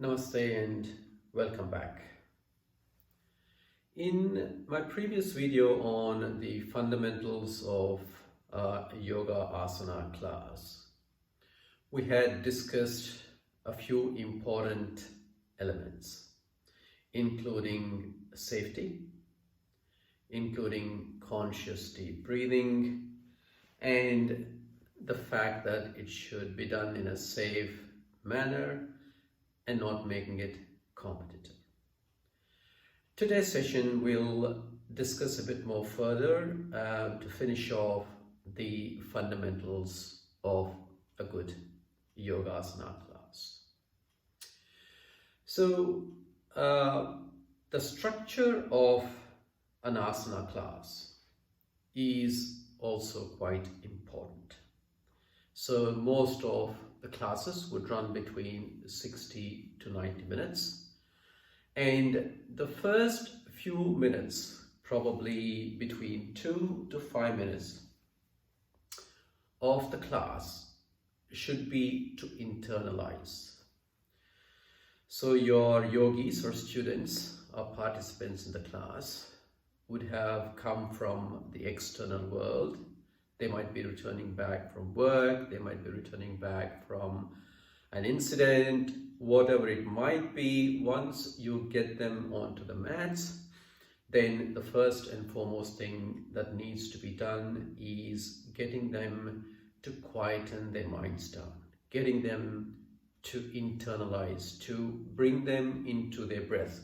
Namaste and welcome back. In my previous video on the fundamentals of yoga asana class, we had discussed a few important elements, including safety, including conscious deep breathing, and the fact that it should be done in a safe manner and not making it competitive. Today's session will discuss a bit more further to finish off the fundamentals of a good yoga asana class. So the structure of an asana class is also quite important. So most of the classes would run between 60 to 90 minutes. And the first few minutes, probably between 2 to 5 minutes of the class, should be to internalize. So your yogis or students or participants in the class would have come from the external world. They might be returning back from work, they might be returning back from an incident, whatever it might be. Once you get them onto the mats, then the first and foremost thing that needs to be done is getting them to quieten their minds down, getting them to internalize, to bring them into their breath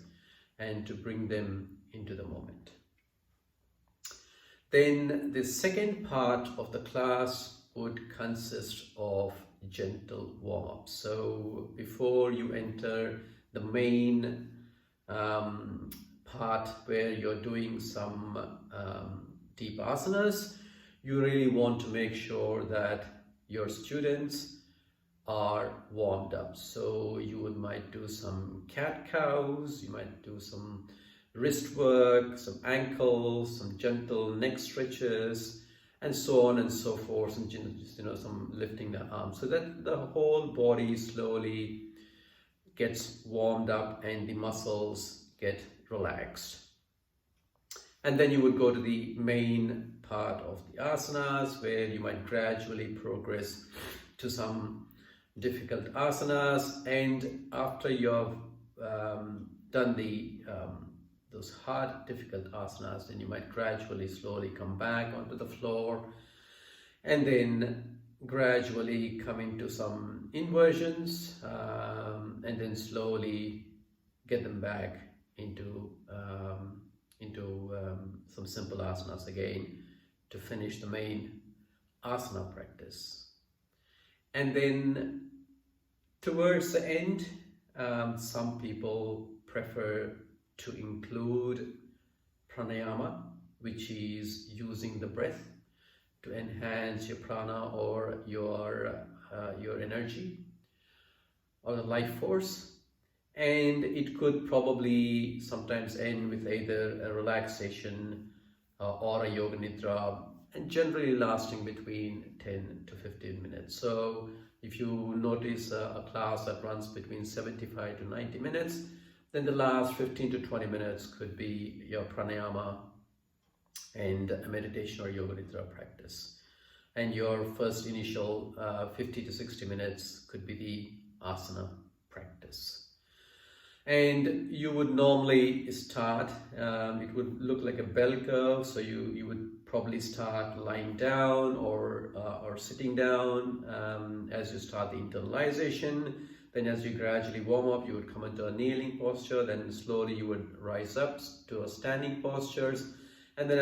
and to bring them into the moment. Then the second part of the class would consist of gentle warm-up. So before you enter the main part where you're doing some deep asanas, you really want to make sure that your students are warmed up. So you might do some cat-cows, you might do some wrist work, some ankles, some gentle neck stretches, and so on and so forth, and some lifting the arms, so that the whole body slowly gets warmed up and the muscles get relaxed. And then you would go to the main part of the asanas, where you might gradually progress to some difficult asanas, and after you've done those hard, difficult asanas, then you might gradually, slowly come back onto the floor, and then gradually come into some inversions, and then slowly get them back into some simple asanas again to finish the main asana practice. And then towards the end, some people prefer to include Pranayama, which is using the breath to enhance your prana or your energy or the life force. And it could probably sometimes end with either a relaxation or a yoga nidra, and generally lasting between 10 to 15 minutes. So if you notice a class that runs between 75 to 90 minutes, then the last 15 to 20 minutes could be your pranayama and a meditation or yoga nidra practice. And your first initial 50 to 60 minutes could be the asana practice. And you would normally start, it would look like a bell curve, so you would probably start lying down or sitting down as you start the internalization. Then as you gradually warm up, you would come into a kneeling posture, then slowly you would rise up to a standing postures, and then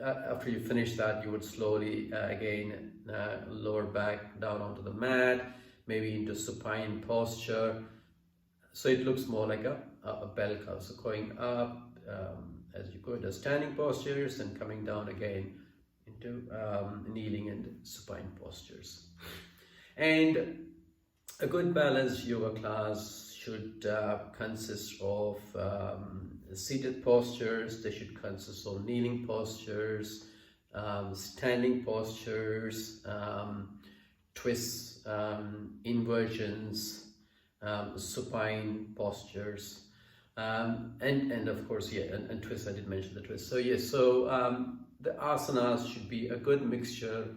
after you finish that, you would slowly again lower back down onto the mat, maybe into supine posture. So it looks more like a bell curve, so going up as you go into standing postures and coming down again into kneeling and supine postures. And a good balanced yoga class should consist of seated postures, they should consist of kneeling postures, standing postures, twists, inversions, supine postures, and of course, yeah, and twist. I did mention the twist. So yes, so the asanas should be a good mixture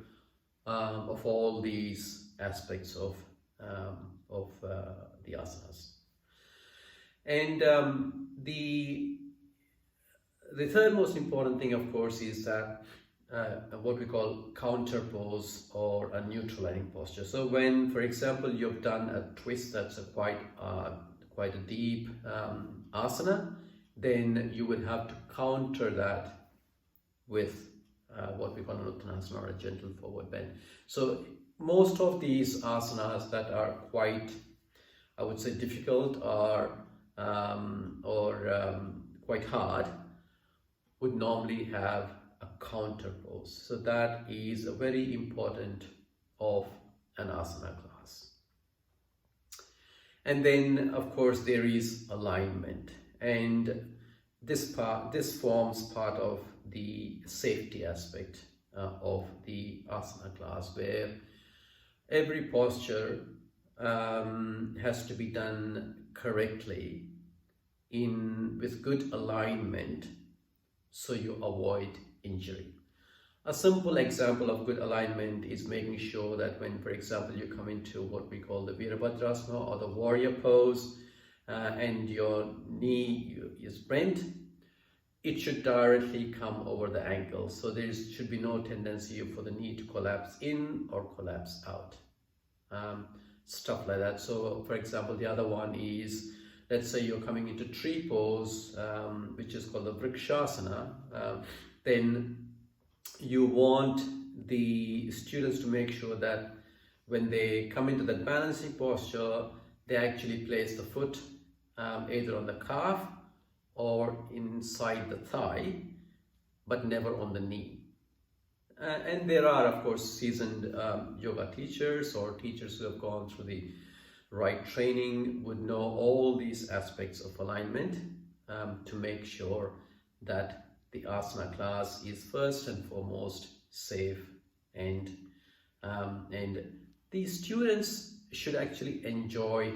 of all these aspects of the asanas. And the third most important thing, of course, is that what we call counter pose or a neutralizing posture. So when, for example, you've done a twist that's quite a deep asana, then you would have to counter that with what we call an uttanasana, or a gentle forward bend. So most of these asanas that are quite, I would say, difficult or quite hard would normally have a counter pose. So that is a very important of an asana class. And then, of course, there is alignment, and this forms part of the safety aspect of the asana class, where every posture has to be done correctly with good alignment, so you avoid injury. A simple example of good alignment is making sure that when, for example, you come into what we call the Virabhadrasana or the warrior pose, and your knee is bent, it should directly come over the ankle. So there should be no tendency for the knee to collapse in or collapse out. Stuff like that. So, for example, the other one is, let's say you're coming into tree pose, which is called the Vrikshasana, then you want the students to make sure that when they come into that balancing posture, they actually place the foot either on the calf or inside the thigh, but never on the knee. And there are, of course, seasoned yoga teachers or teachers who have gone through the right training would know all these aspects of alignment to make sure that the asana class is first and foremost safe, and the students should actually enjoy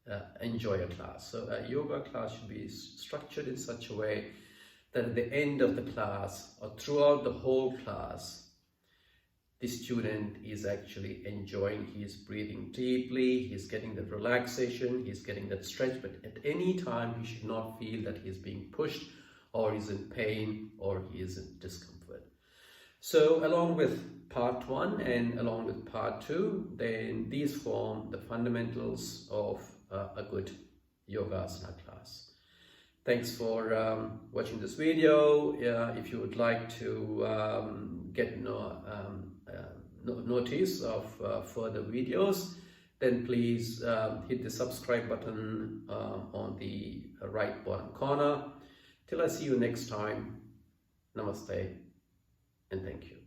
a class. So a yoga class should be structured in such a way that at the end of the class or throughout the whole class, the student is actually enjoying. He is breathing deeply, he's getting that relaxation, he's getting that stretch, but at any time he should not feel that he's being pushed or he's in pain or he is in discomfort. So along with part 1 and along with part 2, then these form the fundamentals of a good yoga asana class. Thanks for watching this video. If you would like to get notice of further videos, then please hit the subscribe button on the right bottom corner. Till I see you next time, namaste and thank you.